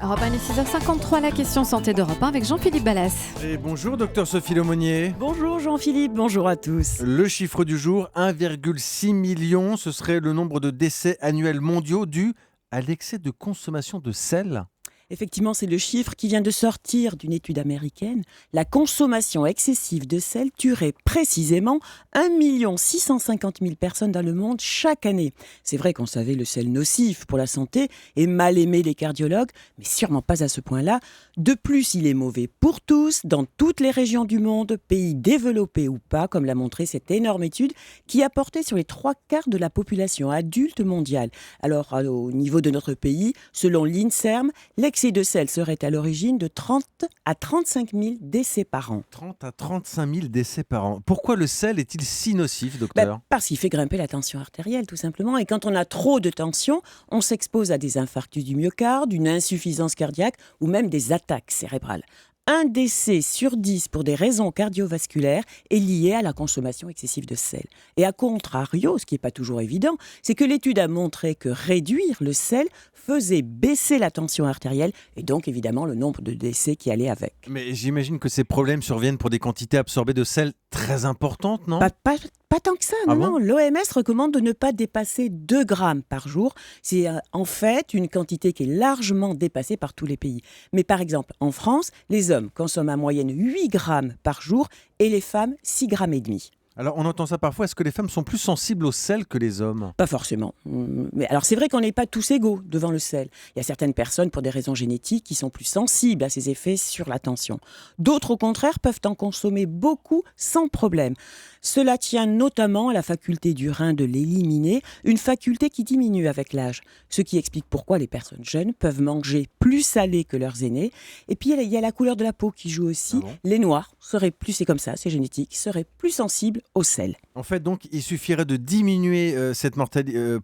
Europe 1, il est 6h53, la question santé d'Europe 1 avec Jean-Philippe Ballas. Et bonjour docteur Sophie Lemonnier. Bonjour Jean-Philippe, bonjour à tous. Le chiffre du jour, 1,6 million, ce serait le nombre de décès annuels mondiaux dus à l'excès de consommation de sel. Effectivement, c'est le chiffre qui vient de sortir d'une étude américaine. La consommation excessive de sel tuerait précisément 1 650 000 personnes dans le monde chaque année. C'est vrai qu'on savait le sel nocif pour la santé et mal aimé des cardiologues, mais sûrement pas à ce point-là. De plus, il est mauvais pour tous, dans toutes les régions du monde, pays développés ou pas, comme l'a montré cette énorme étude qui a porté sur les 3/4 de la population adulte mondiale. Alors, au niveau de notre pays, selon l'INSERM, l'excès de sel serait à l'origine de 30 à 35 000 décès par an. 30 à 35 000 décès par an. Pourquoi le sel est-il si nocif, docteur ? Parce qu'il fait grimper la tension artérielle, tout simplement. Et quand on a trop de tension, on s'expose à des infarctus du myocarde, une insuffisance cardiaque ou même des attaques cérébrales. Un décès sur 10 pour des raisons cardiovasculaires est lié à la consommation excessive de sel. Et à contrario, ce qui n'est pas toujours évident, c'est que l'étude a montré que réduire le sel faisait baisser la tension artérielle et donc évidemment le nombre de décès qui allait avec. Mais j'imagine que ces problèmes surviennent pour des quantités absorbées de sel très importantes, non ? Pas tant que ça, Ah non. bon ? L'OMS recommande de ne pas dépasser 2 grammes par jour. C'est en fait une quantité qui est largement dépassée par tous les pays. Mais par exemple, en France, les hommes consomment en moyenne 8 grammes par jour et les femmes 6 grammes et demi. Alors on entend ça parfois, est-ce que les femmes sont plus sensibles au sel que les hommes ? Pas forcément. Mais alors c'est vrai qu'on n'est pas tous égaux devant le sel. Il y a certaines personnes, pour des raisons génétiques, qui sont plus sensibles à ses effets sur la tension. D'autres, au contraire, peuvent en consommer beaucoup sans problème. Cela tient notamment à la faculté du rein de l'éliminer, une faculté qui diminue avec l'âge. Ce qui explique pourquoi les personnes jeunes peuvent manger plus salé que leurs aînés. Et puis il y a la couleur de la peau qui joue aussi. Ah bon ? Les noirs seraient plus, c'est comme ça, c'est génétique, seraient plus sensibles au sel. En fait, donc, il suffirait de diminuer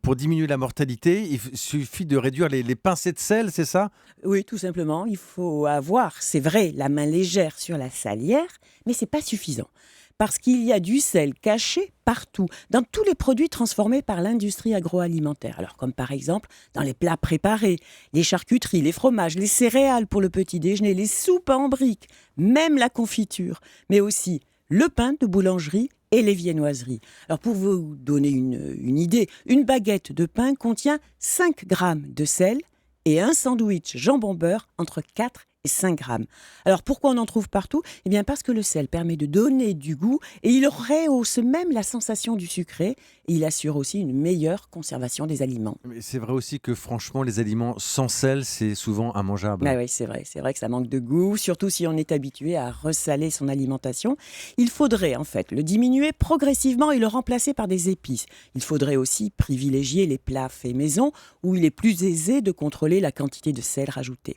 pour diminuer la mortalité, il suffit de réduire les pincées de sel, c'est ça ? Oui, tout simplement, il faut avoir, c'est vrai, la main légère sur la salière, mais c'est pas suffisant. Parce qu'il y a du sel caché partout, dans tous les produits transformés par l'industrie agroalimentaire. Alors, comme par exemple dans les plats préparés, les charcuteries, les fromages, les céréales pour le petit déjeuner, les soupes en briques, même la confiture, mais aussi le pain de boulangerie et les viennoiseries. Alors, pour vous donner une idée, une baguette de pain contient 5 grammes de sel et un sandwich jambon-beurre entre 4 et 5 grammes. Alors, pourquoi on en trouve partout ? Eh bien, parce que le sel permet de donner du goût et il rehausse même la sensation du sucré et il assure aussi une meilleure conservation des aliments. Mais c'est vrai aussi que franchement, les aliments sans sel, c'est souvent immangeable. Ah oui, c'est vrai que ça manque de goût, surtout si on est habitué à ressaler son alimentation. Il faudrait en fait le diminuer progressivement et le remplacer par des épices. Il faudrait aussi privilégier les plats faits maison où il est plus aisé de contrôler la quantité de sel rajouté.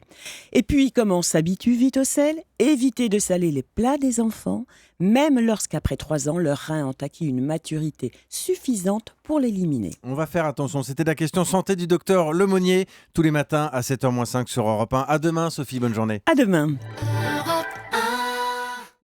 Et puis, comme on s'habitue vite au sel, éviter de saler les plats des enfants, même lorsqu'après 3 ans, leurs reins ont acquis une maturité suffisante pour l'éliminer. On va faire attention, c'était la question santé du docteur Lemonnier, tous les matins à 7h-5 sur Europe 1. À demain Sophie, bonne journée. À demain.